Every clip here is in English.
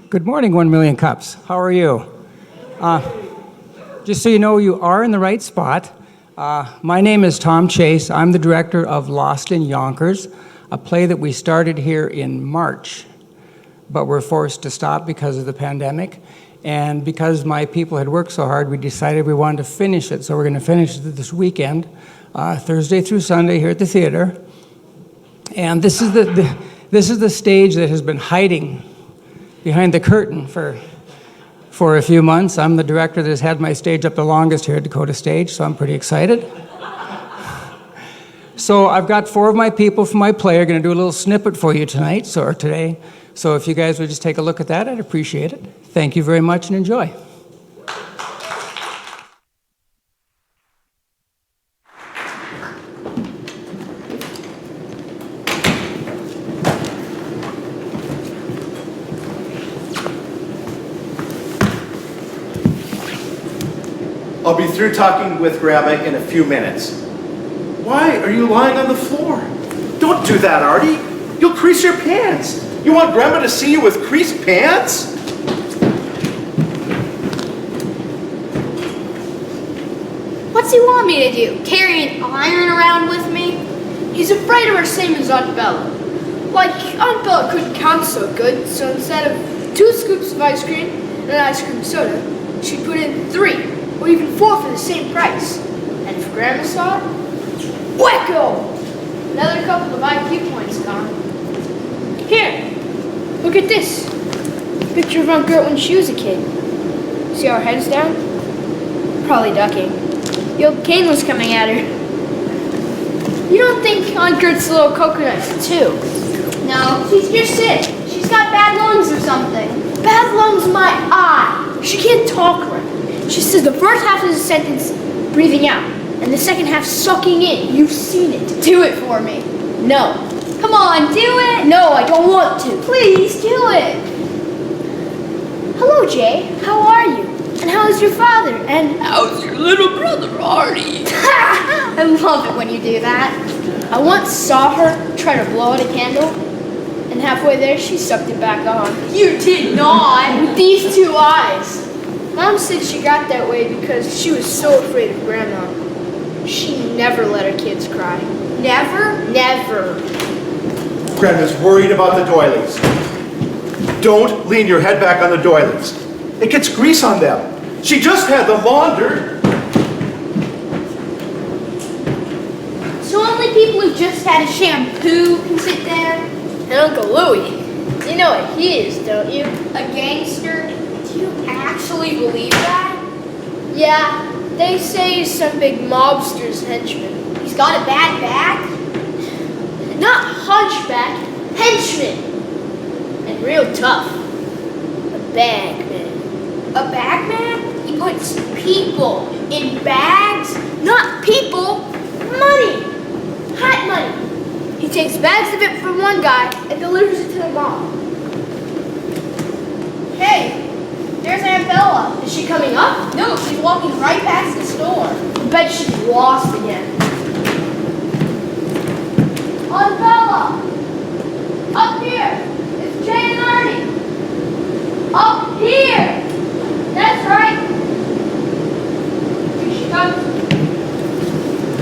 Good morning, 1 Million Cups. How are you? Just so you know, you are in the right spot. My name is Tom Chase. I'm the director of Lost in Yonkers, a play that we started here in March, but were forced to stop because of the pandemic. And because my people had worked so hard, we decided we wanted to finish it. So we're going to finish it this weekend, Thursday through Sunday here at the theater. And this is the stage that has been hiding behind the curtain for a few months. I'm the director that has had my stage up the longest here at Dakota Stage, so I'm pretty excited. So I've got 4 of my people from my play are going to do a little snippet for you tonight, or today. So if you guys would just take a look at that, I'd appreciate it. Thank you very much and enjoy. I'll be through talking with Grandma in a few minutes. Why are you lying on the floor? Don't do that, Artie. You'll crease your pants. You want Grandma to see you with creased pants? What's he want me to do? Carry an iron around with me? He's afraid of her same as Aunt Bella. Like, Aunt Bella couldn't count so good, so instead of 2 scoops of ice cream and an ice cream soda, she'd put in 3. Or even 4 for the same price. And if Grandma saw it, wacko! Another couple of IQ points gone. Here, look at this. Picture of Aunt Gert when she was a kid. See how her head's down? Probably ducking. The old cane was coming at her. You don't think Aunt Gert's a little coconut too? No, she's just sick. She's got bad lungs or something. Bad lungs, my eye. She can't talk right. She says the first half of the sentence breathing out, and the second half sucking in. You've seen it. Do it for me. No. Come on, do it. No, I don't want to. Please, do it. Hello, Jay. How are you? And how's your father? And how's your little brother, Artie? I love it when you do that. I once saw her try to blow out a candle, and halfway there, she sucked it back on. You did not. With these 2 eyes. Mom said she got that way because she was so afraid of Grandma. She never let her kids cry. Never? Never. Grandma's worried about the doilies. Don't lean your head back on the doilies. It gets grease on them. She just had them laundered. So only people who just had a shampoo can sit there? And Uncle Louie, you know what he is, don't you? A gangster? Do you actually believe that? Yeah, they say he's some big mobster's henchman. He's got a bad back? Not hunchback, henchman. And real tough. A bag man. A bag man? He puts people in bags, not people, money. Hot money. He takes bags of it from one guy and delivers it to the mob. Hey. There's Aunt Bella. Is she coming up? No, she's walking right past the store. I bet she's lost again. Aunt Bella! Up here! It's Jay and Artie! Up here! That's right! Here she comes.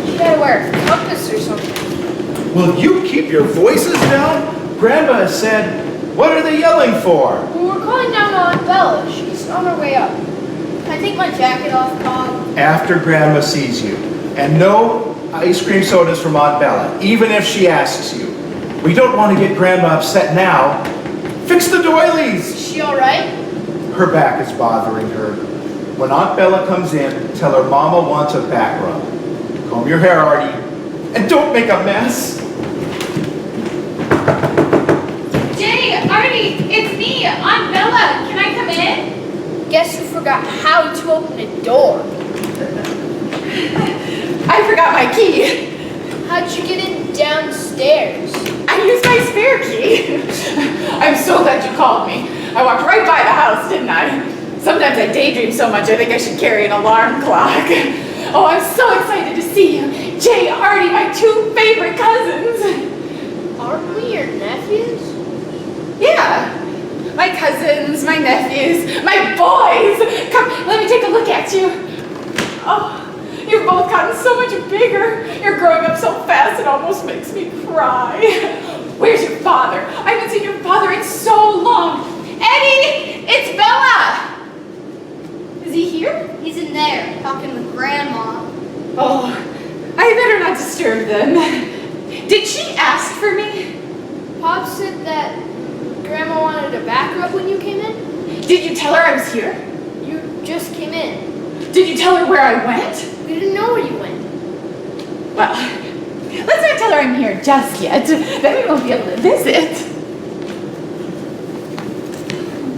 She better wear a compass or something. Will you keep your voices down? Grandma has said, what are they yelling for? Well, we're calling down on Aunt Bella. She's on her way up. Can I take my jacket off, Bob? After Grandma sees you. And no ice cream sodas from Aunt Bella, even if she asks you. We don't want to get Grandma upset now. Fix the doilies! Is she all right? Her back is bothering her. When Aunt Bella comes in, tell her Mama wants a back rub. Comb your hair, Artie. And don't make a mess. Jay, Artie, it's me, Aunt Bella. Can I come in? Guess you forgot how to open a door. I forgot my key. How'd you get in downstairs? I used my spare key. I'm so glad you called me. I walked right by the house, didn't I? Sometimes I daydream so much I think I should carry an alarm clock. Oh, I'm so excited to see you. Jay, Artie, my 2 favorite cousins. Aren't we your nephews? Yeah. My my cousins, my nephews, my boys. Come, let me take a look at you. Oh, you've both gotten so much bigger. You're growing up so fast it almost makes me cry. Where's your father? I haven't seen your father in so long. Eddie, it's Bella. Is he here? He's in there, talking with Grandma. Oh, I better not disturb them. Did she ask for me? Pop said that Grandma wanted to back her up when you came in. Did you tell her I was here? You just came in. Did you tell her where I went? We didn't know where you went. Well, let's not tell her I'm here just yet. Then we won't be able to visit.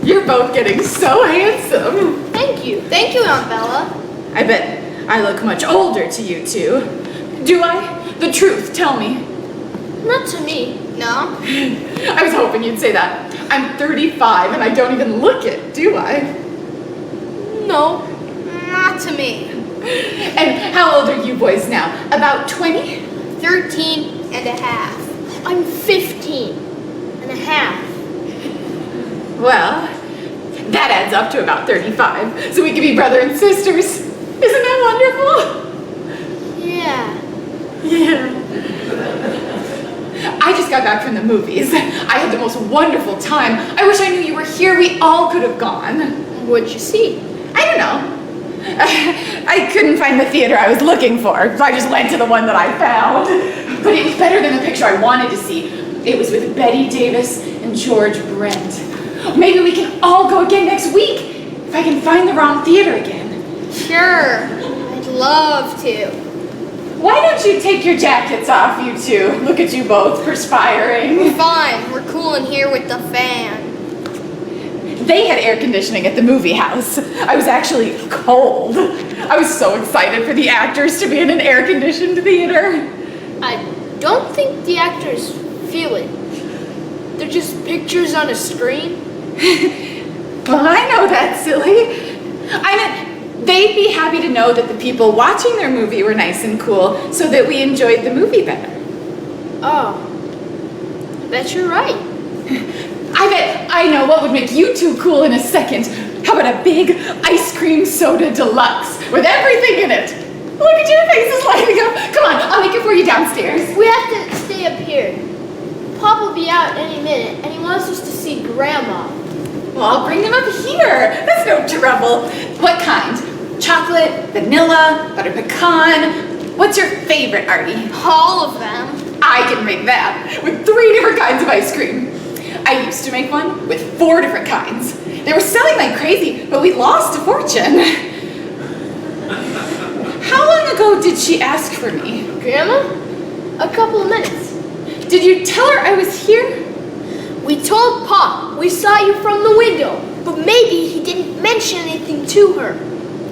You're both getting so handsome. Thank you. Thank you, Aunt Bella. I bet I look much older to you two. Do I? The truth, tell me. Not to me. No. I was hoping you'd say that. I'm 35 and I don't even look it, do I? No. Not to me. And how old are you boys now? About 20? 13 and a half. I'm 15 and a half. Well, that adds up to about 35, so we can be brother and sisters. Isn't that wonderful? Yeah. Yeah. I just got back from the movies. I had the most wonderful time. I wish I knew you were here. We all could have gone. What'd you see? I don't know. I couldn't find the theater I was looking for, so I just went to the one that I found. But it was better than the picture I wanted to see. It was with Betty Davis and George Brent. Maybe we can all go again next week, if I can find the wrong theater again. Sure. I'd love to. Why don't you take your jackets off, you two? Look at you both perspiring. Fine. We're cool in here with the fan. They had air conditioning at the movie house. I was actually cold. I was so excited for the actors to be in an air-conditioned theater. I don't think the actors feel it. They're just pictures on a screen. Well, I know that, silly. I meant, they'd be happy to know that the people watching their movie were nice and cool, so that we enjoyed the movie better. Oh. I bet you're right. I bet I know what would make you two cool in a second. How about a big ice cream soda deluxe with everything in it? Look at your faces lighting up. Come on, I'll make it for you downstairs. We have to stay up here. Pop will be out any minute, and he wants us to see Grandma. Well, I'll bring them up here. That's no trouble. What kind? Chocolate, vanilla, butter pecan. What's your favorite, Artie? All of them. I can make that with 3 different kinds of ice cream. I used to make one with 4 different kinds. They were selling like crazy, but we lost a fortune. How long ago did she ask for me? Grandma? A couple of minutes. Did you tell her I was here? We told Pop we saw you from the window, but maybe he didn't mention anything to her.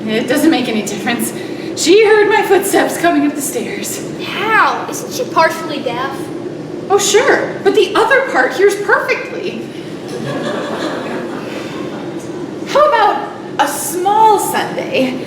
It doesn't make any difference. She heard my footsteps coming up the stairs. How? Isn't she partially deaf? Oh, sure, but the other part hears perfectly. How about a small sundae?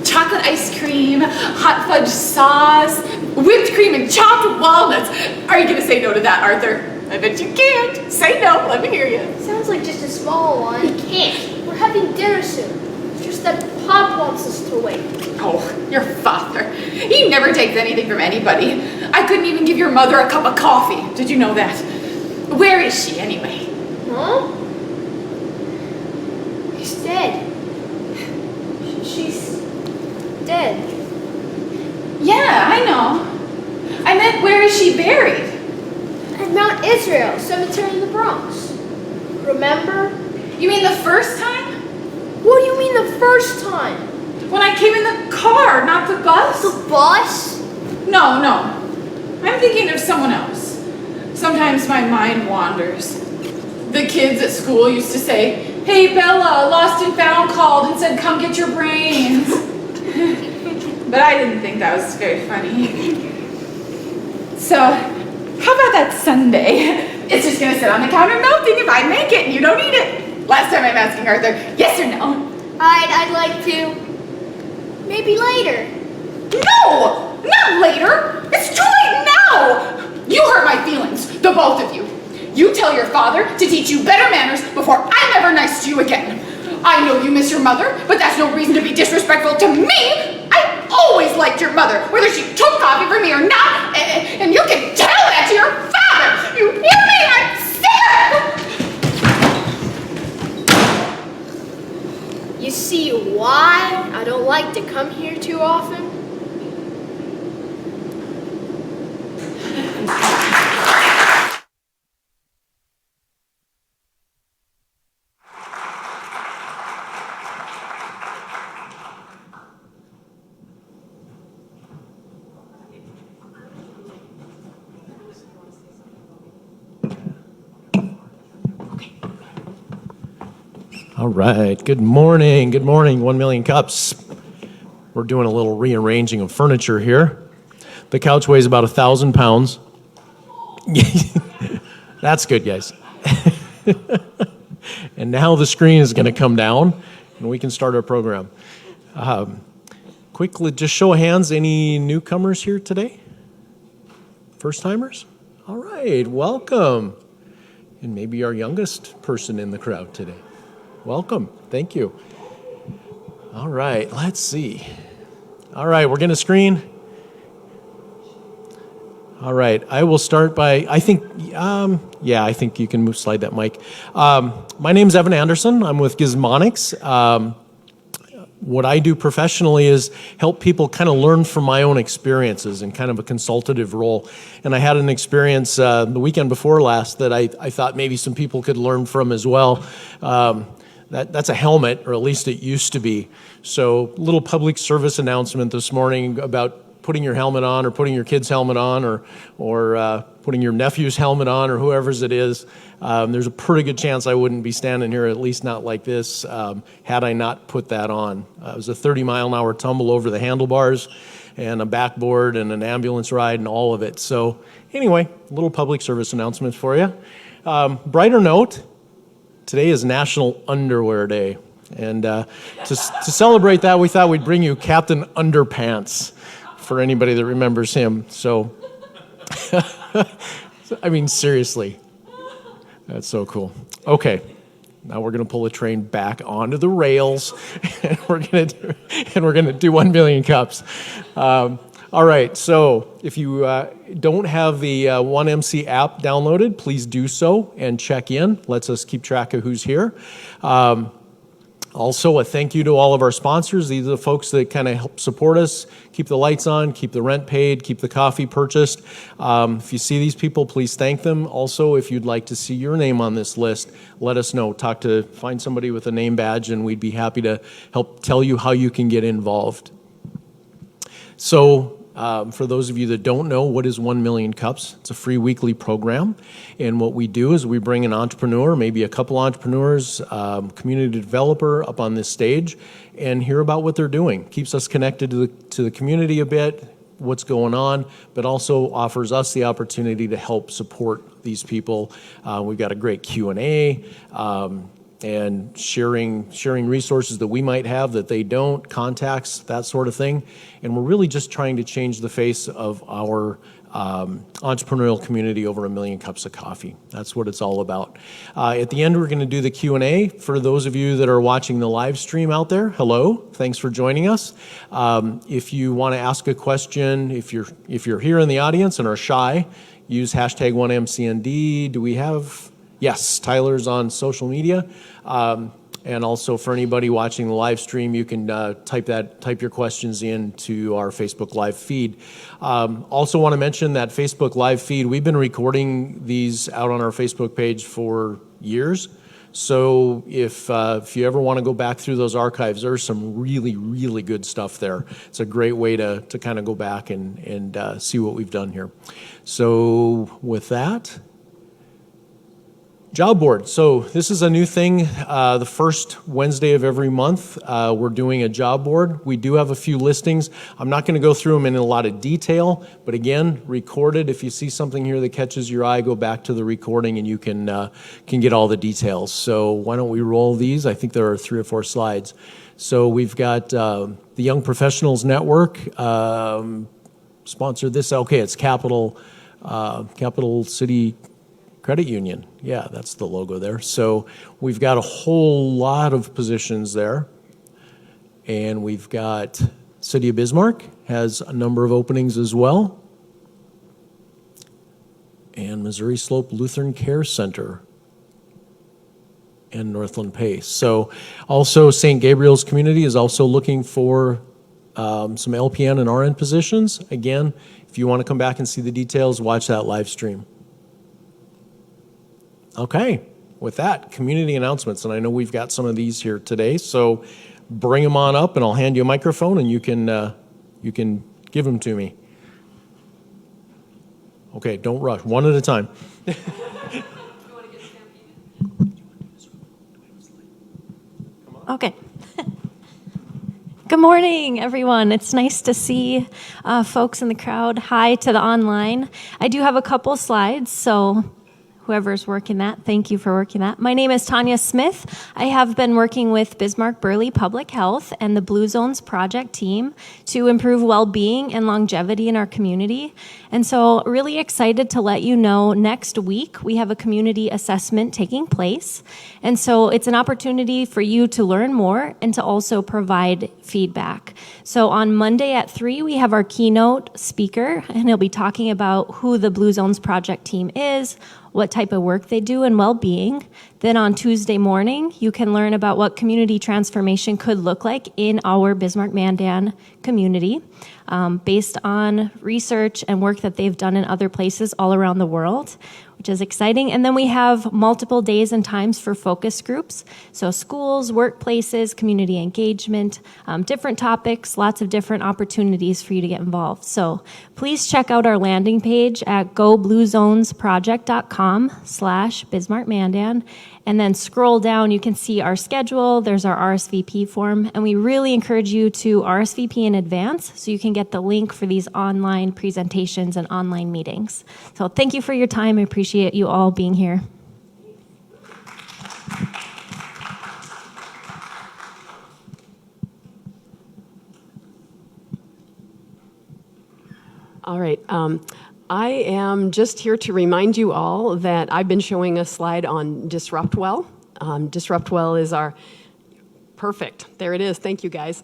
Chocolate ice cream, hot fudge sauce, whipped cream, and chopped walnuts. Are you gonna say no to that, Arthur? I bet you can't. Say no, let me hear you. Sounds like just a small one. We can't. We're having dinner soon. It's just that Pop wants us to wait. Oh, your father. He never takes anything from anybody. I couldn't even give your mother a cup of coffee. Did you know that? Where is she, anyway? Huh? She's dead. She's dead. Yeah, I know. I meant, where is she buried? At Mount Israel Cemetery in the Bronx. Remember? You mean the first time? What do you mean the first time? When I came in the car, not the bus? The bus? No. I'm thinking of someone else. Sometimes my mind wanders. The kids at school used to say, "Hey Bella, Lost and Found called and said come get your brains." But I didn't think that was very funny. So, how about that sundae? It's just gonna sit on the counter melting if I make it and you don't eat it. Last time I'm asking Arthur, yes or no? I'd like to. Maybe later. No! Not later! It's too late now! You hurt my feelings, the both of you. You tell your father to teach you better manners before I'm ever nice to you again. I know you miss your mother, but that's no reason to be disrespectful to me. I always liked your mother, whether she took coffee for me or not, and you can tell that to your father. You hear me? I'm sick! You see why I don't like to come here too often? All right, good morning, 1 million cups. We're doing a little rearranging of furniture here. The couch weighs about 1,000 pounds. That's good, guys. And now the screen is gonna come down and we can start our program. Quickly, just show of hands, any newcomers here today? First timers? All right, welcome. And maybe our youngest person in the crowd today. Welcome, thank you. All right, let's see. All right, we're gonna screen. All right, I will start by, I think you can slide that mic. My name's Evan Anderson, I'm with Gizmonics. What I do professionally is help people kind of learn from my own experiences in kind of a consultative role. And I had an experience the weekend before last that I thought maybe some people could learn from as well. That's a helmet, or at least it used to be. So, little public service announcement this morning about putting your helmet on, or putting your kid's helmet on, or putting your nephew's helmet on, or whoever's it is. There's a pretty good chance I wouldn't be standing here, at least not like this, had I not put that on. It was a 30-mile-an-hour tumble over the handlebars, and a backboard, and an ambulance ride, and all of it. So, anyway, a little public service announcement for you. Brighter note. Today is National Underwear Day, and to celebrate that, we thought we'd bring you Captain Underpants for anybody that remembers him. So, I mean, seriously, that's so cool. Okay, now we're gonna pull the train back onto the rails, and we're gonna do 1 million cups. All right, so if you don't have the 1MC app downloaded, please do so and check in. Lets us keep track of who's here. Also, a thank you to all of our sponsors. These are the folks that kind of help support us, keep the lights on, keep the rent paid, keep the coffee purchased. If you see these people, please thank them. Also, if you'd like to see your name on this list, let us know. Find somebody with a name badge, and we'd be happy to help tell you how you can get involved. So, for those of you that don't know, what is 1 Million Cups? It's a free weekly program. And what we do is we bring an entrepreneur, maybe a couple entrepreneurs, community developer up on this stage and hear about what they're doing. Keeps us connected to the community a bit, what's going on, but also offers us the opportunity to help support these people. We've got a great Q&A. And sharing resources that we might have that they don't, contacts, that sort of thing. And we're really just trying to change the face of our entrepreneurial community over 1 million cups of coffee. That's what it's all about. At the end, we're going to do the Q&A. For those of you that are watching the live stream out there, hello, thanks for joining us. If you want to ask a question, if you're here in the audience and are shy, use hashtag 1MCND. Do we have... Yes, Tyler's on social media. And also for anybody watching the live stream, you can type your questions into our Facebook Live feed. Also want to mention that Facebook Live feed, we've been recording these out on our Facebook page for years. So if you ever want to go back through those archives, there's some really, really good stuff there. It's a great way to kind of go back and see what we've done here. So with that... Job board. So this is a new thing. The first Wednesday of every month, we're doing a job board. We do have a few listings. I'm not going to go through them in a lot of detail, but again, recorded. If you see something here that catches your eye, go back to the recording and you can get all the details. So why don't we roll these? I think there are 3 or 4 slides. So we've got the Young Professionals Network sponsored this. Okay, it's Capital City Credit union. Yeah, that's the logo there. So we've got a whole lot of positions there. And we've got City of Bismarck has a number of openings as well. And Missouri Slope Lutheran Care Center and Northland Pace. So also St. Gabriel's Community is also looking for some LPN and RN positions. Again, if you want to come back and see the details, watch that live stream. Okay, with that, community announcements, and I know we've got some of these here today, so bring them on up and I'll hand you a microphone and you can give them to me. Okay, don't rush, one at a time. Okay. Good morning, everyone. It's nice to see folks in the crowd. Hi to the online. I do have a couple slides, so whoever's working that, thank you for working that. My name is Tanya Smith. I have been working with Bismarck Burley Public Health and the Blue Zones Project team to improve well-being and longevity in our community. And so really excited to let you know next week we have a community assessment taking place. And so it's an opportunity for you to learn more and to also provide feedback. So on Monday at 3, we have our keynote speaker, and he'll be talking about who the Blue Zones Project team is, what type of work they do, and well-being. Then on Tuesday morning, you can learn about what community transformation could look like in our Bismarck-Mandan community based on research and work that they've done in other places all around the world, which is exciting. And then we have multiple days and times for focus groups. So schools, workplaces, community engagement, different topics, lots of different opportunities for you to get involved. So please check out our landing page at gobluezonesproject.com/BismarckMandan. And then scroll down, you can see our schedule, there's our RSVP form, and we really encourage you to RSVP in advance so you can get the link for these online presentations and online meetings. So thank you for your time. I appreciate you all being here. All right. I am just here to remind you all that I've been showing a slide on Disrupt Well. Disrupt Well is our perfect. There it is. Thank you, guys.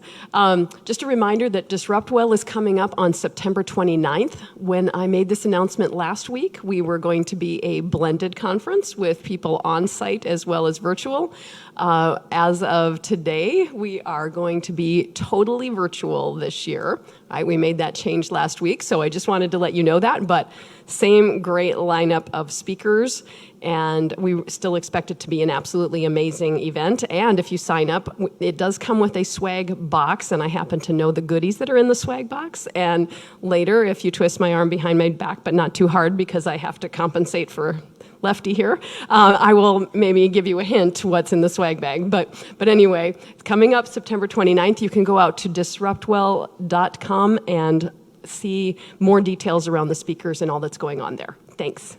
Just a reminder that Disrupt Well is coming up on September 29th. When I made this announcement last week, we were going to be a blended conference with people on site as well as virtual. As of today, we are going to be totally virtual this year. We made that change last week, so I just wanted to let you know that. But same great lineup of speakers, and we still expect it to be an absolutely amazing event. And if you sign up, it does come with a swag box, and I happen to know the goodies that are in the swag box. And later, if you twist my arm behind my back, but not too hard because I have to compensate for Lefty here, I will maybe give you a hint what's in the swag bag. But anyway, coming up September 29th, you can go out to disruptwell.com and see more details around the speakers and all that's going on there. Thanks.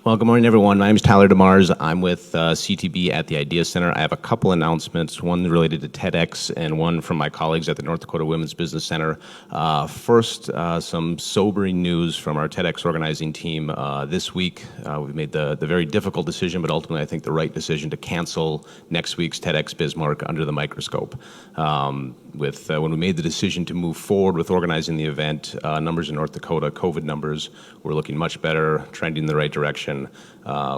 Well, good morning, everyone. My name is Tyler DeMars. I'm with CTB at the Idea Center. I have a couple announcements, one related to TEDx and one from my colleagues at the North Dakota Women's Business Center. First, some sobering news from our TEDx organizing team. This week, we've made the very difficult decision, but ultimately I think the right decision to cancel next week's TEDx Bismarck under the microscope. When we made the decision to move forward with organizing the event, numbers in North Dakota, COVID numbers, were looking much better, trending in the right direction,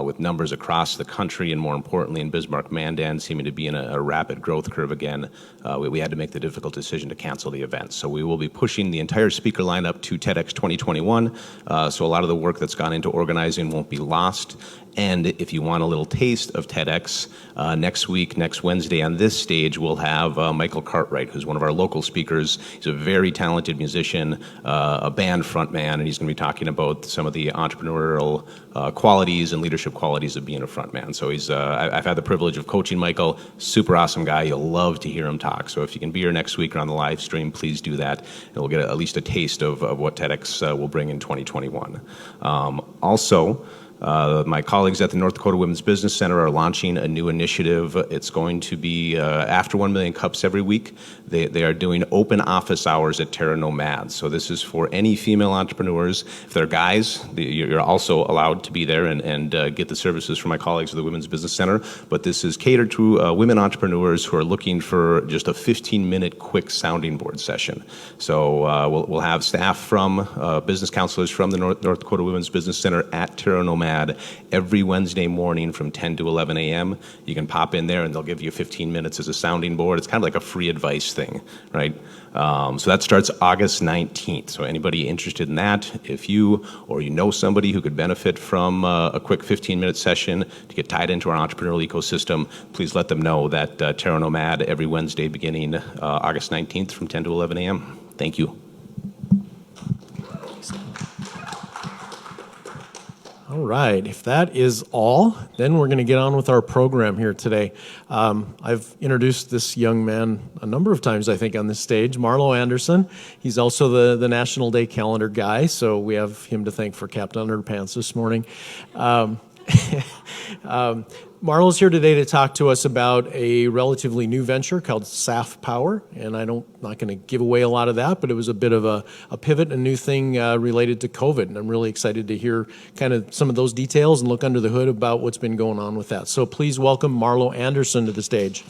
with numbers across the country and more importantly in Bismarck-Mandan seeming to be in a rapid growth curve again. We had to make the difficult decision to cancel the event. So we will be pushing the entire speaker lineup to TEDx 2021. So a lot of the work that's gone into organizing won't be lost. And if you want a little taste of TEDx, next week, next Wednesday on this stage, we'll have Michael Cartwright, who's one of our local speakers. He's a very talented musician, a band frontman, and he's going to be talking about some of the entrepreneurial qualities and leadership qualities of being a frontman. So I've had the privilege of coaching Michael, super awesome guy. You'll love to hear him talk. So if you can be here next week or on the live stream, please do that. And we'll get at least a taste of what TEDx will bring in 2021. Also, My colleagues at the North Dakota Women's Business Center are launching a new initiative. It's going to be after 1 million cups every week. They are doing open office hours at Terra Nomad. So this is for any female entrepreneurs. If they're guys, you're also allowed to be there and get the services from my colleagues at the Women's Business Center. But this is catered to women entrepreneurs who are looking for just a 15-minute quick sounding board session. So we'll have staff from business counselors from the North Dakota Women's Business Center at Terra Nomad every Wednesday morning from 10 to 11 a.m. You can pop in there and they'll give you 15 minutes as a sounding board. It's kind of like a free advice thing, right? So that starts August 19th. So anybody interested in that, if you or you know somebody who could benefit from a quick 15-minute session to get tied into our entrepreneurial ecosystem, please let them know that Terra Nomad every Wednesday beginning August 19th from 10 to 11 a.m. Thank you. All right, if that is all, then we're going to get on with our program here today. I've introduced this young man a number of times, I think, on this stage, Marlo Anderson. He's also the National Day Calendar guy, so we have him to thank for Captain Underpants this morning. Marlo's here today to talk to us about a relatively new venture called Saffpower, and I'm not going to give away a lot of that, but it was a bit of a pivot, a new thing related to COVID, and I'm really excited to hear kind of some of those details and look under the hood about what's been going on with that. So please welcome Marlo Anderson to the stage.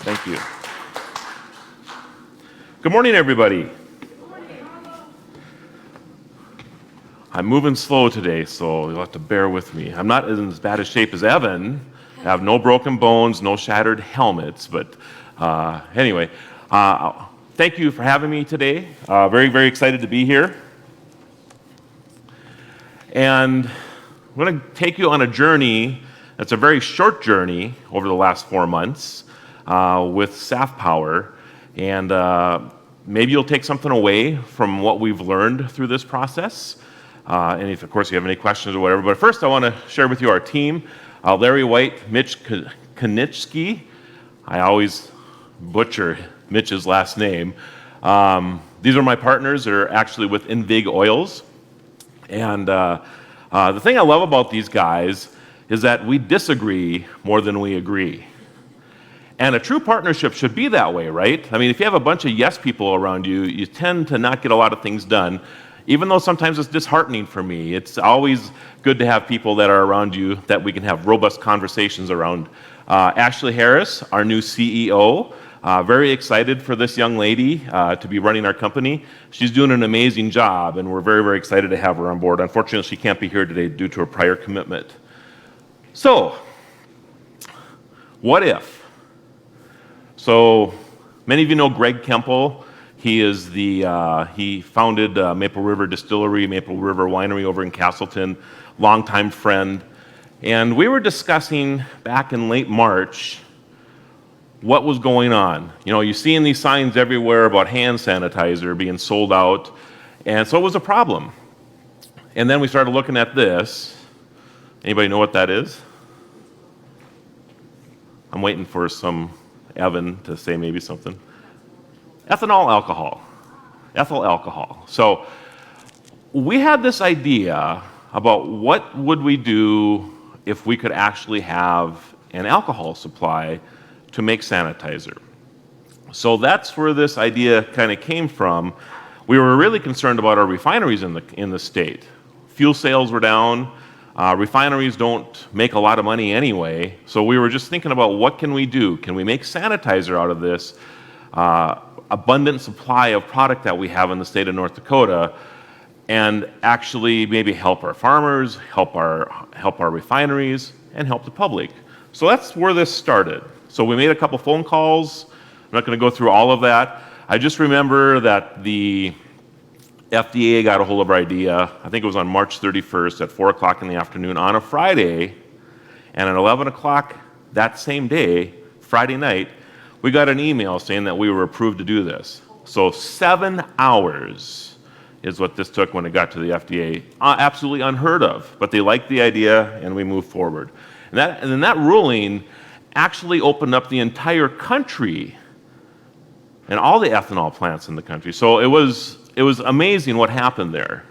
Thank you. Good morning, everybody. I'm moving slow today, so you'll have to bear with me. I'm not in as bad a shape as Evan. I have no broken bones, no shattered helmets, but anyway, thank you for having me today. Very, very excited to be here. And I'm going to take you on a journey that's a very short journey over the last 4 months with Saffpower, and maybe you'll take something away from what we've learned through this process. And if, of course, you have any questions or whatever. But first, I want to share with you our team. Larry White, Mitch Konitsky. I always butcher Mitch's last name. These are my partners. They're actually with Invig Oils. And the thing I love about these guys is that we disagree more than we agree. And a true partnership should be that way, right? I mean, if you have a bunch of yes people around you, you tend to not get a lot of things done. Even though sometimes it's disheartening for me, it's always good to have people that are around you that we can have robust conversations around. Ashley Harris, our new CEO, very excited for this young lady to be running our company. She's doing an amazing job, and we're very, very excited to have her on board. Unfortunately, she can't be here today due to a prior commitment. So, what if? So, many of you know Greg Kemple. He is he founded Maple River Distillery, Maple River Winery over in Castleton, longtime friend. And we were discussing back in late March what was going on. You know, you're seeing these signs everywhere about hand sanitizer being sold out, and so it was a problem. And then we started looking at this. Anybody know what that is? I'm waiting for Evan to say maybe something. Ethanol alcohol, ethyl alcohol. So we had this idea about what would we do if we could actually have an alcohol supply to make sanitizer. So that's where this idea kind of came from. We were really concerned about our refineries in the state. Fuel sales were down. Refineries don't make a lot of money anyway. So we were just thinking about what can we do? Can we make sanitizer out of this abundant supply of product that we have in the state of North Dakota, and actually maybe help our farmers, help our refineries, and help the public. So that's where this started. So we made a couple phone calls. I'm not going to go through all of that. I just remember that the FDA got a hold of our idea. I think it was on March 31st at 4 o'clock in the afternoon on a Friday, and at 11 o'clock that same day, Friday night, we got an email saying that we were approved to do this. So 7 hours is what this took when it got to the FDA. Absolutely unheard of, but they liked the idea and we moved forward. And then that ruling actually opened up the entire country and all the ethanol plants in the country. So it was amazing what happened there.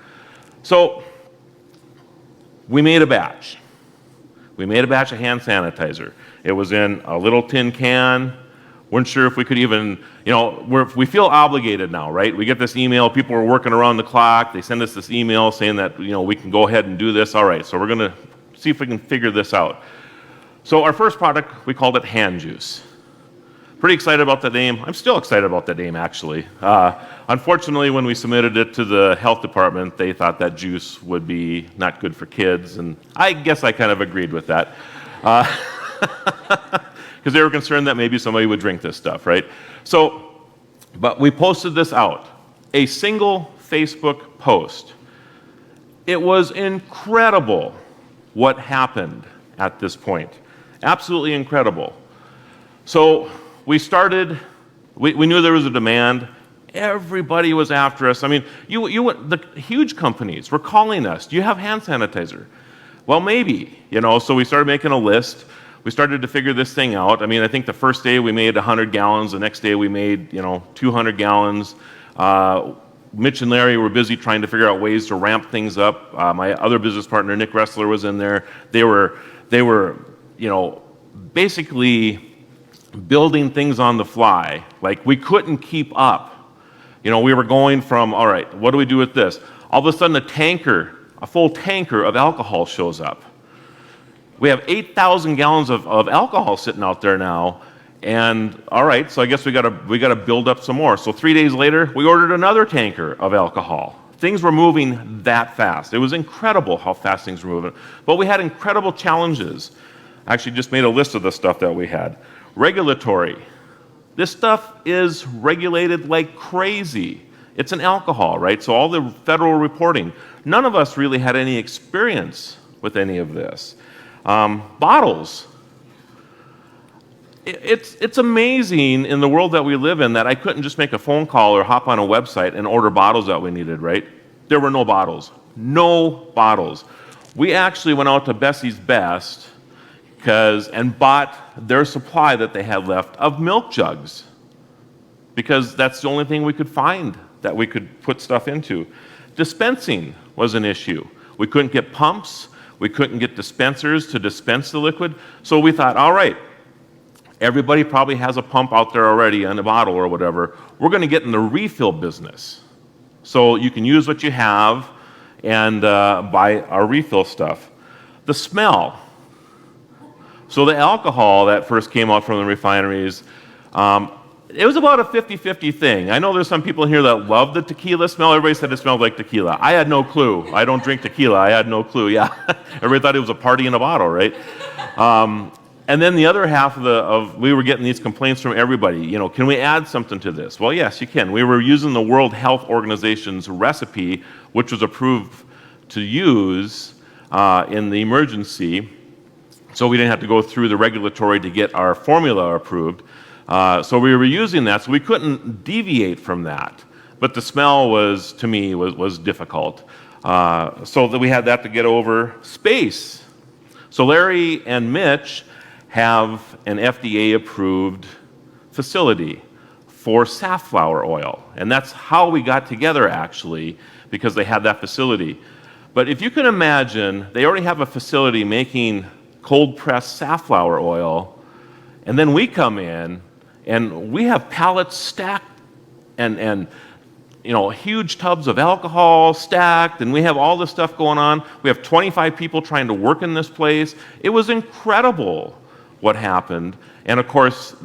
So we made a batch. We made a batch of hand sanitizer. It was in a little tin can. Weren't sure if we could even, we feel obligated now, right? We get this email, people are working around the clock, they send us this email saying that, we can go ahead and do this. All right, so we're gonna see if we can figure this out. So our first product, we called it hand juice. Pretty excited about the name. I'm still excited about the name, actually. Unfortunately, when we submitted it to the health department, they thought that juice would be not good for kids, and I guess I kind of agreed with that. Because they were concerned that maybe somebody would drink this stuff, right? So, but we posted this out. A single Facebook post. It was incredible what happened at this point. Absolutely incredible. So we started, we knew there was a demand. Everybody was after us. I mean, the huge companies were calling us. Do you have hand sanitizer? Well, maybe, so we started making a list. We started to figure this thing out. I mean, I think the first day we made 100 gallons. The next day we made, 200 gallons. Mitch and Larry were busy trying to figure out ways to ramp things up. My other business partner, Nick Ressler, was in there. They were, basically building things on the fly. Like, we couldn't keep up. We were going from, all right, what do we do with this? All of a sudden a full tanker of alcohol shows up. We have 8,000 gallons of alcohol sitting out there now, and all right, so I guess we gotta build up some more. So 3 days later, we ordered another tanker of alcohol. Things were moving that fast. It was incredible how fast things were moving. But we had incredible challenges. I actually just made a list of the stuff that we had. Regulatory. This stuff is regulated like crazy. It's an alcohol, right? So all the federal reporting. None of us really had any experience with any of this. Bottles. It's amazing in the world that we live in that I couldn't just make a phone call or hop on a website and order bottles that we needed, right? There were no bottles. No bottles. We actually went out to Bessie's Best and bought their supply that they had left of milk jugs, because that's the only thing we could find that we could put stuff into. Dispensing was an issue. We couldn't get pumps. We couldn't get dispensers to dispense the liquid. So we thought, all right, everybody probably has a pump out there already and a bottle or whatever. We're going to get in the refill business. So you can use what you have and buy our refill stuff. The smell. So the alcohol that first came out from the refineries, it was about a 50-50 thing. I know there's some people here that love the tequila smell. Everybody said it smelled like tequila. I had no clue. I don't drink tequila. I had no clue. Yeah, everybody thought it was a party in a bottle, right? And then the other half we were getting these complaints from everybody. Can we add something to this? Well, yes, you can. We were using the World Health Organization's recipe, which was approved to use in the emergency. So we didn't have to go through the regulatory to get our formula approved. So we were using that, so we couldn't deviate from that. But the smell was, to me, was difficult. So that we had that to get over. Space. So Larry and Mitch have an FDA-approved facility for safflower oil. And that's how we got together, actually, because they had that facility. But if you can imagine, they already have a facility making cold-pressed safflower oil, and then we come in, and we have pallets stacked and huge tubs of alcohol stacked, and we have all this stuff going on. We have 25 people trying to work in this place. It was incredible what happened. And of course,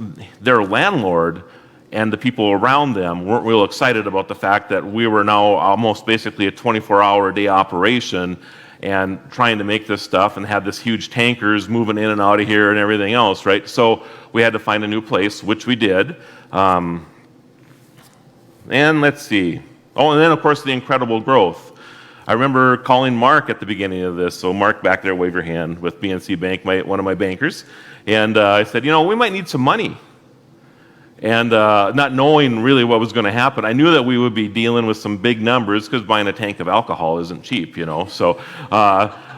their landlord and the people around them weren't real excited about the fact that we were now almost basically a 24-hour-a-day operation and trying to make this stuff and had this huge tankers moving in and out of here and everything else, right? So we had to find a new place, which we did. And let's see. Oh, and then of course the incredible growth. I remember calling Mark at the beginning of this. So Mark, back there, wave your hand, with BNC Bank, one of my bankers. And I said, we might need some money. And not knowing really what was going to happen, I knew that we would be dealing with some big numbers because buying a tank of alcohol isn't cheap, So,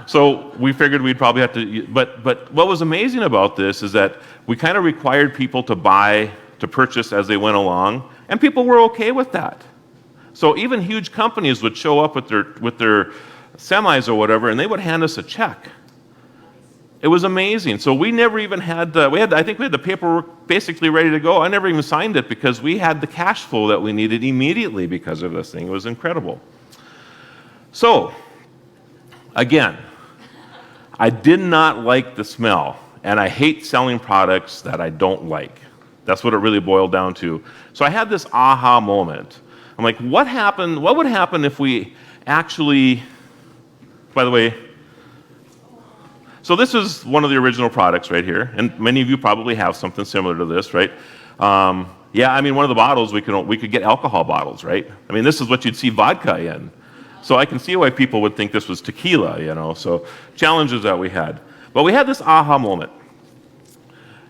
so we figured we'd probably have to. But what was amazing about this is that we kind of required people to purchase as they went along, and people were okay with that. So even huge companies would show up with their semis or whatever, and they would hand us a check. It was amazing. So we never even had, I think we had the paperwork basically ready to go. I never even signed it because we had the cash flow that we needed immediately because of this thing. It was incredible. So, again, I did not like the smell, and I hate selling products that I don't like. That's what it really boiled down to. So I had this aha moment. I'm like, what would happen if we actually, by the way, so this is one of the original products right here, and many of you probably have something similar to this, right? Yeah, I mean, one of the bottles, we could get alcohol bottles, right? I mean, this is what you'd see vodka in. So I can see why people would think this was tequila, so challenges that we had. But we had this aha moment.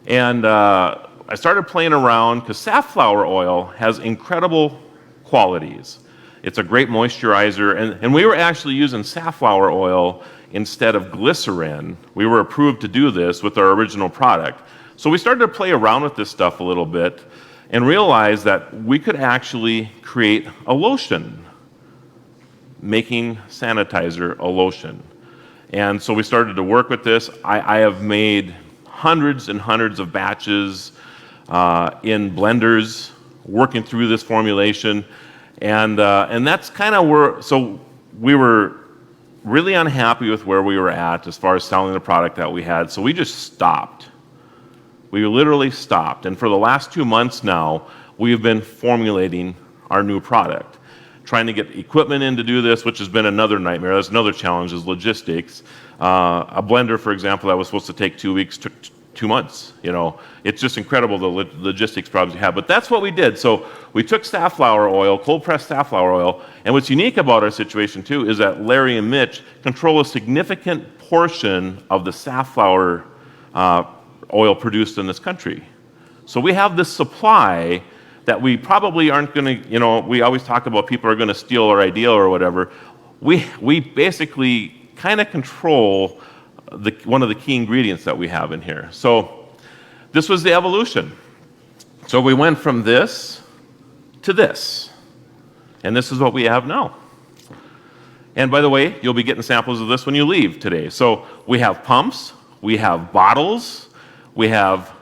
And I started playing around because safflower oil has incredible qualities. It's a great moisturizer, and we were actually using safflower oil instead of glycerin. We were approved to do this with our original product. So we started to play around with this stuff a little bit and realized that we could actually create a lotion, making sanitizer a lotion. And so we started to work with this. I have made hundreds and hundreds of batches in blenders working through this formulation. And that's kind of where, so we were really unhappy with where we were at as far as selling the product that we had. So we just stopped. We literally stopped. And for the last 2 months now, we've been formulating our new product. Trying to get equipment in to do this, which has been another nightmare. That's another challenge, is logistics. A blender, for example, that was supposed to take 2 weeks, took 2 months. It's just incredible the logistics problems we have. But that's what we did. So we took safflower oil, cold-pressed safflower oil, and what's unique about our situation, too, is that Larry and Mitch control a significant portion of the safflower oil produced in this country. So we have this supply that we probably aren't going to, we always talk about people are going to steal our idea or whatever. We basically kind of control one of the key ingredients that we have in here. So this was the evolution. So we went from this to this. And this is what we have now. And by the way, you'll be getting samples of this when you leave today. So we have pumps, we have bottles, we have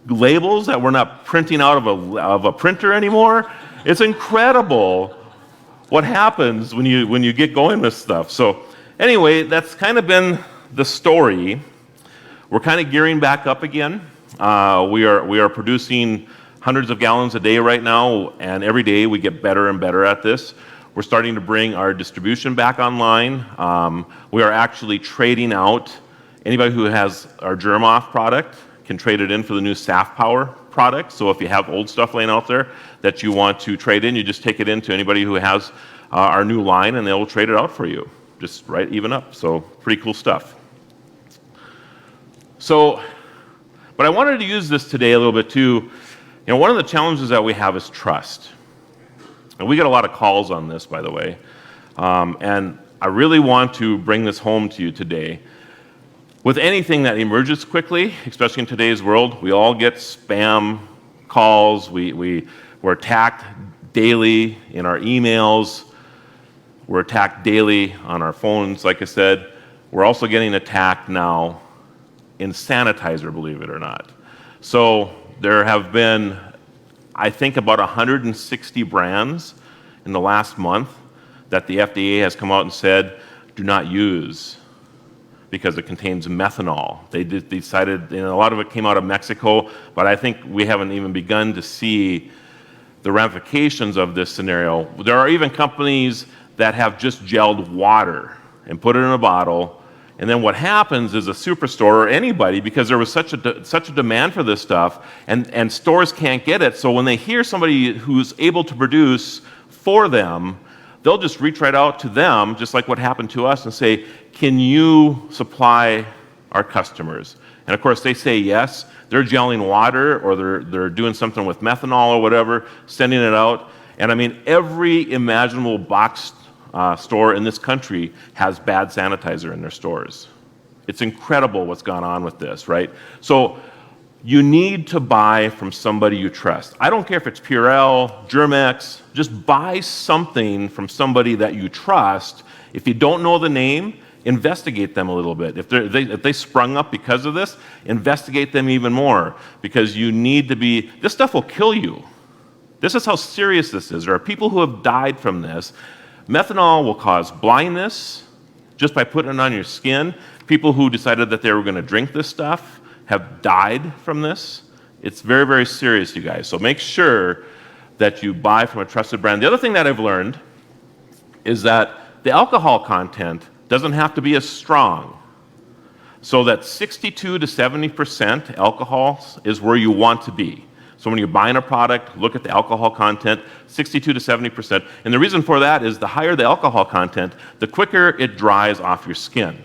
labels that we're not printing out of a printer anymore. It's incredible what happens when you get going with stuff. So anyway, that's kind of been the story. We're kind of gearing back up again. We are producing hundreds of gallons a day right now, and every day we get better and better at this. We're starting to bring our distribution back online. We are actually trading out. Anybody who has our Germ Off product can trade it in for the new Saffpower product. So if you have old stuff laying out there that you want to trade in, you just take it in to anybody who has our new line, and they will trade it out for you. Just right even up. So pretty cool stuff. So, but I wanted to use this today a little bit too. One of the challenges that we have is trust. And we get a lot of calls on this, by the way. And I really want to bring this home to you today. With anything that emerges quickly, especially in today's world, we all get spam calls. We're attacked daily in our emails. We're attacked daily on our phones, like I said. We're also getting attacked now in sanitizer, believe it or not. So there have been, I think, about 160 brands in the last month that the FDA has come out and said, do not use, because it contains methanol. They decided, a lot of it came out of Mexico, but I think we haven't even begun to see the ramifications of this scenario. There are even companies that have just gelled water and put it in a bottle, and then what happens is a superstore or anybody, because there was such a demand for this stuff, and stores can't get it, so when they hear somebody who's able to produce for them, they'll just reach right out to them, just like what happened to us, and say, can you supply our customers? And of course, they say yes. They're gelling water, or they're doing something with methanol or whatever, sending it out. And I mean, every imaginable box store in this country has bad sanitizer in their stores. It's incredible what's gone on with this, right? So you need to buy from somebody you trust. I don't care if it's Purell, Germex, just buy something from somebody that you trust. If you don't know the name, investigate them a little bit. If they sprung up because of this, investigate them even more, because you need to be, this stuff will kill you. This is how serious this is. There are people who have died from this. Methanol will cause blindness just by putting it on your skin. People who decided that they were going to drink this stuff have died from this. It's very, very serious, you guys. So make sure that you buy from a trusted brand. The other thing that I've learned is that the alcohol content doesn't have to be as strong. So that 62 to 70% alcohol is where you want to be. So when you're buying a product, look at the alcohol content, 62 to 70%. And the reason for that is the higher the alcohol content, the quicker it dries off your skin.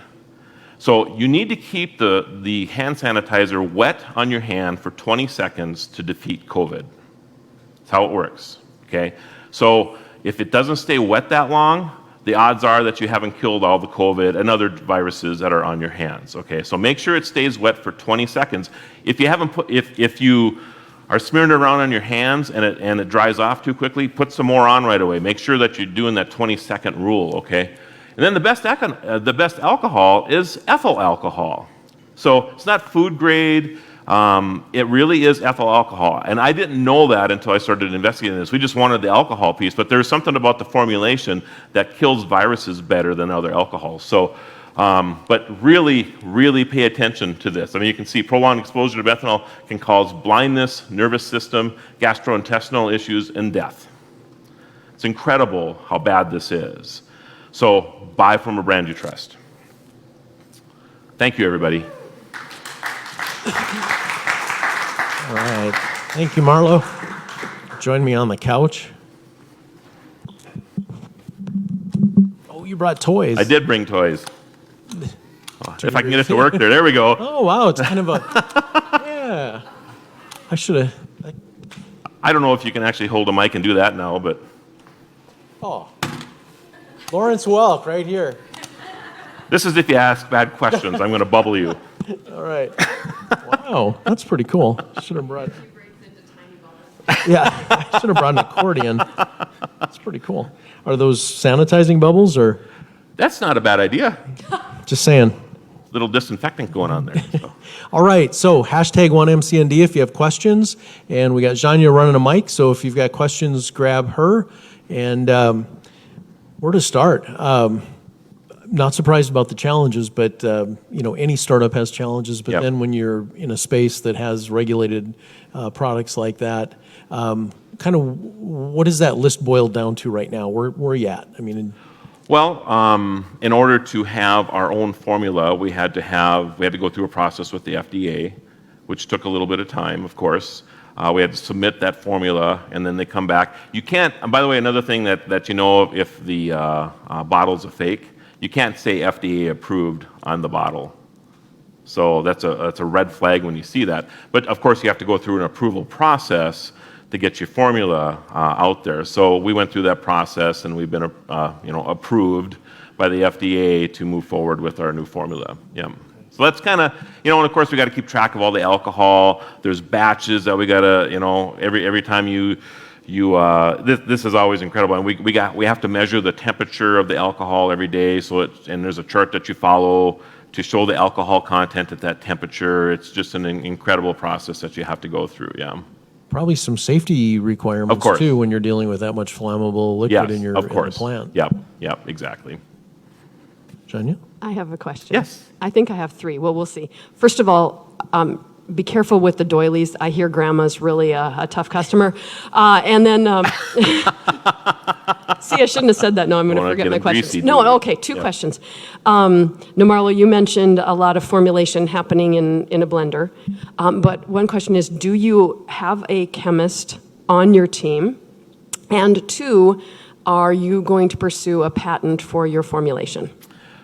So you need to keep the hand sanitizer wet on your hand for 20 seconds to defeat COVID. That's how it works, okay? So if it doesn't stay wet that long, the odds are that you haven't killed all the COVID and other viruses that are on your hands, okay? So make sure it stays wet for 20 seconds. If you haven't if you are smearing it around on your hands and it dries off too quickly, put some more on right away. Make sure that you're doing that 20-second rule, okay? And then the best alcohol is ethyl alcohol. So it's not food grade. It really is ethyl alcohol. And I didn't know that until I started investigating this. We just wanted the alcohol piece, but there's something about the formulation that kills viruses better than other alcohols. So, but really, really pay attention to this. I mean, you can see prolonged exposure to methanol can cause blindness, nervous system, gastrointestinal issues, and death. It's incredible how bad this is. So buy from a brand you trust. Thank you, everybody. All right. Thank you, Marlo. Join me on the couch. Oh, you brought toys. I did bring toys. If I can get it to work there. There we go. Oh, wow. It's kind of a, yeah. I should have. I don't know if you can actually hold a mic and do that now, but. Oh. Lawrence Welk, right here. This is if you ask bad questions. I'm going to bubble you. All right. Wow, that's pretty cool. Should have brought. Yeah, I should have brought an accordion. That's pretty cool. Are those sanitizing bubbles or? That's not a bad idea. Just saying. Little disinfectant going on there. So. All right, so #1MCND if you have questions. And we got Janya running a mic, so if you've got questions, grab her. And where to start? Not surprised about the challenges, but any startup has challenges. But then when you're in a space that has regulated products like that, kind of what does that list boil down to right now? Where are you at? I mean, well, in order to have our own formula, we had to go through a process with the FDA, which took a little bit of time, of course. We had to submit that formula, and then they come back. You can't. And by the way, another thing that you know, if the bottle's a fake, you can't say FDA approved on the bottle. So that's a red flag when you see that. But of course, you have to go through an approval process to get your formula out there. So we went through that process, and we've been approved by the FDA to move forward with our new formula. Yeah. So that's kind of, and of course we got to keep track of all the alcohol. There's batches that we got to, every time this is always incredible. And we have to measure the temperature of the alcohol every day. And there's a chart that you follow to show the alcohol content at that temperature. It's just an incredible process that you have to go through. Yeah. probably some safety requirements too when you're dealing with that much flammable liquid in your plant. Yep, exactly. Janya? I have a question. Yes. I think I have three. Well, we'll see. First of all, be careful with the doilies. I hear grandma's really a tough customer. And then, see, I shouldn't have said that. No, I'm going to forget my questions. No, okay, two questions. Marlo, you mentioned a lot of formulation happening in a blender. But one question is, do you have a chemist on your team? And two, are you going to pursue a patent for your formulation?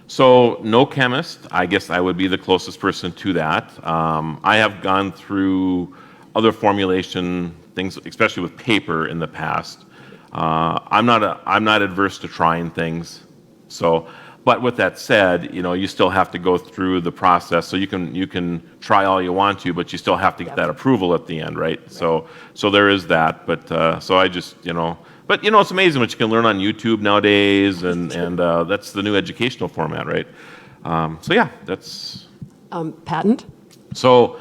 So no chemist. I guess I would be the closest person to that. I have gone through other formulation things, especially with paper in the past. I'm not adverse to trying things. So But with that said, you still have to go through the process. So you can try all you want to, but you still have to get that approval at the end, right? So there is that. But so I just but it's amazing what you can learn on YouTube nowadays, and that's the new educational format, right? So yeah, that's Patent? so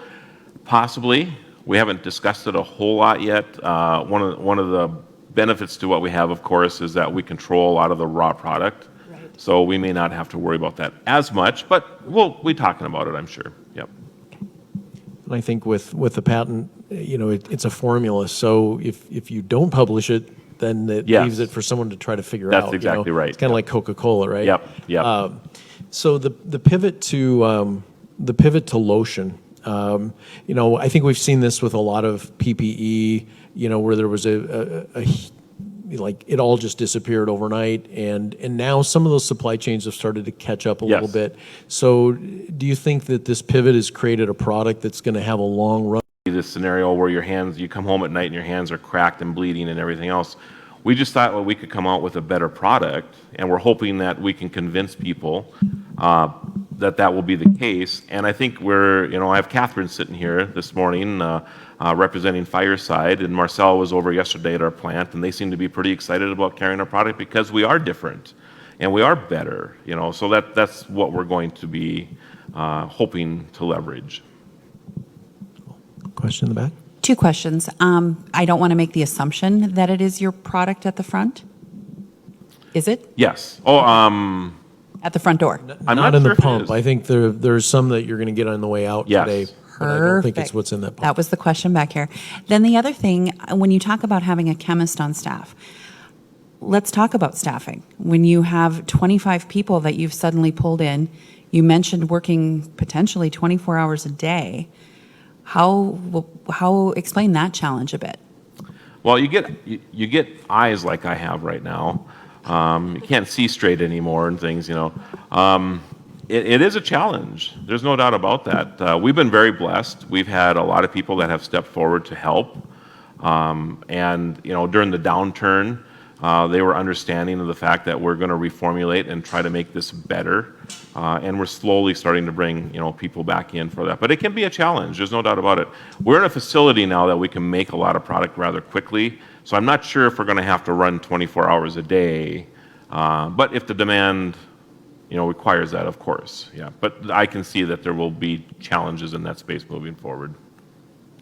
possibly. We haven't discussed it a whole lot yet. One of the benefits to what we have, of course, is that we control a lot of the raw product. Right. So we may not have to worry about that as much, but we'll be talking about it, I'm sure. Yep. And I think with the patent, it's a formula. So if you don't publish it, then it Yes. leaves it for someone to try to figure That's out. exactly right. It's kind of like Coca-Cola, right? Yep. So the pivot to lotion. I think we've seen this with a lot of PPE. Where there was like it all just disappeared overnight, and now some of those supply chains have started to catch up a Yes. little bit. So do you think that this pivot has created a product that's going to have a long run? This scenario where you come home at night and your hands are cracked and bleeding and everything else. We just thought, well, we could come out with a better product, and we're hoping that we can convince people that will be the case. And I think I have Catherine sitting here this morning representing Fireside, and Marcel was over yesterday at our plant, and they seem to be pretty excited about carrying our product because we are different and we are better. So that's what we're going to be hoping to leverage. Question in the back. 2 questions. I don't want to make the assumption that it is your product at the front. Is it? Yes. At the front door? I'm not not in sure the if it pump. is. I think there's some that you're going to get on the way out Yes. today. But I don't think it's what's in that pump. That was the question back here. Then the other thing, when you talk about having a chemist on staff, let's talk about staffing. When you have 25 people that you've suddenly pulled in, you mentioned working potentially 24 hours a day. How explain that challenge a bit? Well, you get eyes like I have right now. You can't see straight anymore and things. It is a challenge. There's no doubt about that. We've been very blessed. We've had a lot of people that have stepped forward to help. And during the downturn, they were understanding of the fact that we're going to reformulate and try to make this better. And we're slowly starting to bring people back in for that. But it can be a challenge. There's no doubt about it. We're in a facility now that we can make a lot of product rather quickly. So I'm not sure if we're going to have to run 24 hours a day. But if the demand requires that, of course. Yeah. But I can see that there will be challenges in that space moving forward.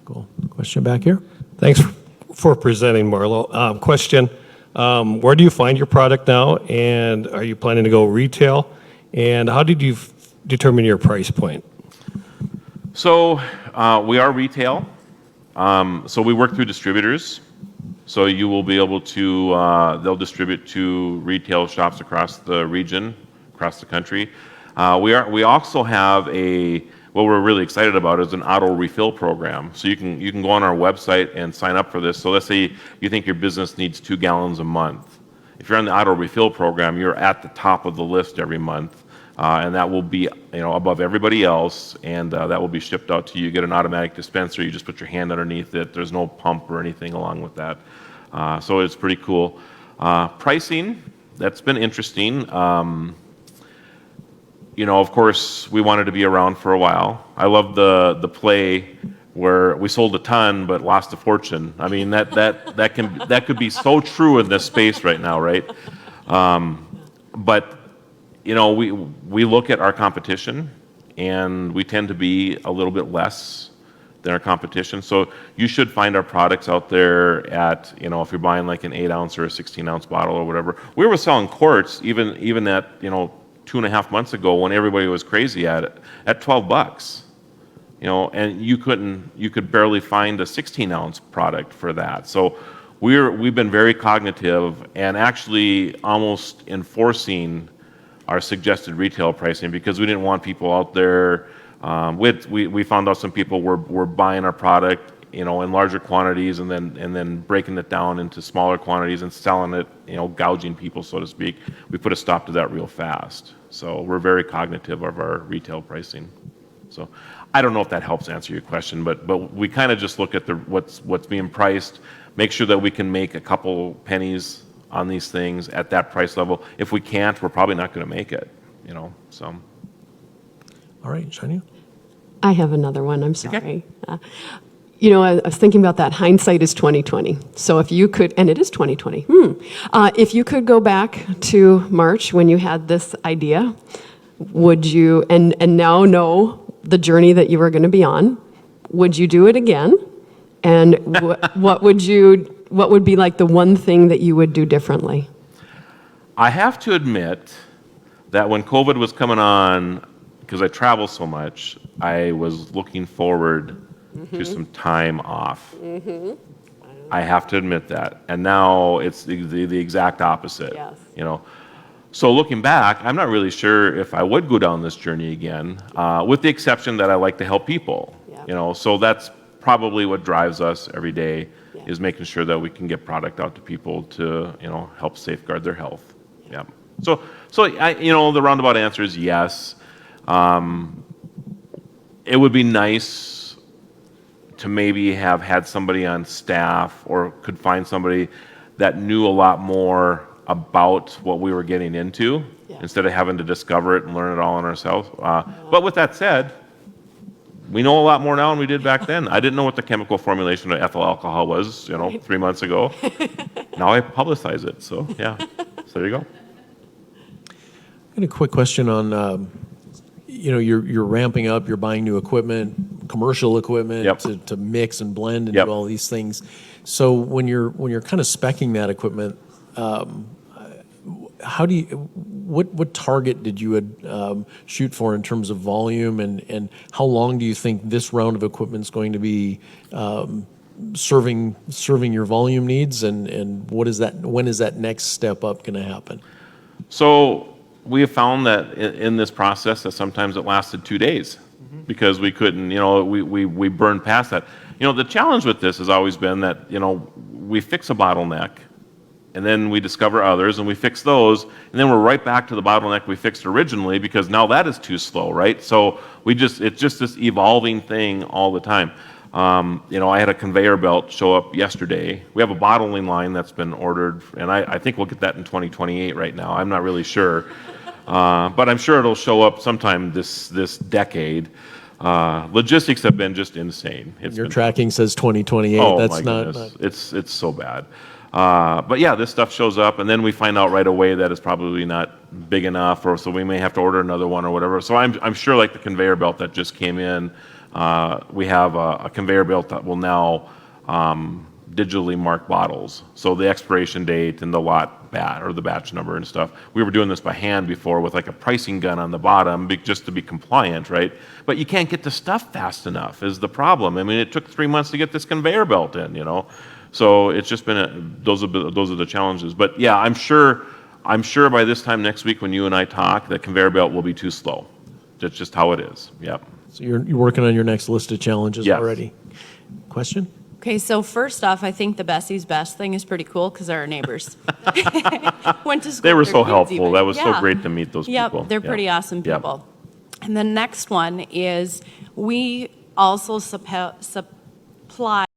Cool. Question back here. Thanks for presenting, Marlo. Question, where do you find your product now, and are you planning to go retail? And how did you determine your price point? So we are retail. So we work through distributors. So you will be able to, they'll distribute to retail shops across the region, across the country. We also have what we're really excited about is an auto refill program. So you can go on our website and sign up for this. So let's say you think your business needs 2 gallons a month. If you're on the auto refill program, you're at the top of the list every month. And that will be above everybody else, and that will be shipped out to you. You get an automatic dispenser. You just put your hand underneath it. There's no pump or anything along with that. So it's pretty cool. Pricing, that's been interesting. Of course, we wanted to be around for a while. I love the play where we sold a ton but lost a fortune. I mean, that could be so true in this space right now, right? But we look at our competition, and we tend to be a little bit less than our competition. So you should find our products out there at, if you're buying like an 8-ounce or a 16-ounce bottle or whatever. We were selling quarts even at, 2.5 months ago when everybody was crazy at it, at $12. And you could barely find a 16-ounce product for that. So we've been very cognitive and actually almost enforcing our suggested retail pricing because we didn't want people out there. We found out some people were buying our product, in larger quantities and then breaking it down into smaller quantities and selling it, gouging people, so to speak. We put a stop to that real fast. So we're very cognitive of our retail pricing. So I don't know if that helps answer your question, but we kind of just look at what's being priced, make sure that we can make a couple pennies on these things at that price level. If we can't, we're probably not going to make it. so. All right, Shania? I have another one. I'm sorry. I was thinking about that. Hindsight is 2020. So if you could, and it is 2020. If you could go back to March when you had this idea, would you, and now know the journey that you were going to be on, would you do it again? And what would be like the one thing that you would do differently? I have to admit that when COVID was coming on, because I travel so much, I was looking forward to some time off. I have to admit that. And now it's the exact opposite. Yes. So looking back, I'm not really sure if I would go down this journey again, with the exception that I like to help people. Yeah. So that's probably what drives us every day, is making sure that we can get product out to people to help safeguard their health. Yeah. So the roundabout answer is yes. It would be nice to maybe have had somebody on staff, or could find somebody that knew a lot more about what we were getting into, instead of having to discover it and learn it all on ourselves. But with that said, we know a lot more now than we did back then. I didn't know what the chemical formulation of ethyl alcohol was, 3 months ago. Now I publicize it, so yeah. So there you go. I got a quick question on, you're ramping up, you're buying new equipment, commercial equipment, Yep. to mix and blend and Yep. do all these things. So when you're kind of speccing that equipment, what target did you shoot for in terms of volume, and how long do you think this round of equipment is going to be serving your volume needs, and when is that next step up going to happen? So we have found that in this process that sometimes it lasted 2 days, because we couldn't, we burned past that. The challenge with this has always been that, we fix a bottleneck, and then we discover others, and we fix those, and then we're right back to the bottleneck we fixed originally, because now that is too slow, right? So it's just this evolving thing all the time. I had a conveyor belt show up yesterday. We have a bottling line that's been ordered, and I think we'll get that in 2028 right now. I'm not really sure. But I'm sure it'll show up sometime this decade. Logistics have been just insane. Your tracking says 2028. Oh, That's my goodness. It's so bad. But yeah, this stuff shows up, and then we find out right away that it's probably not big enough, or so we may have to order another one or whatever. So I'm sure, like the conveyor belt that just came in, we have a conveyor belt that will now digitally mark bottles. So the expiration date and the lot or the batch number and stuff. We were doing this by hand before with like a pricing gun on the bottom, just to be compliant, right? But you can't get the stuff fast enough is the problem. I mean, it took 3 months to get this conveyor belt in, So it's just been those are the challenges. But yeah, I'm sure by this time next week when you and I talk, the conveyor belt will be too slow. That's just how it is. Yep. So you're working on your next list of challenges Yes. already. Question? Okay, so first off, I think the Bessie's Best thing is pretty cool because they're our neighbors. Went to school They were with their so kids helpful. even. That was so Yeah. great to meet those Yep, people. they're Yeah. pretty awesome Yep. people. And the next one is we also supply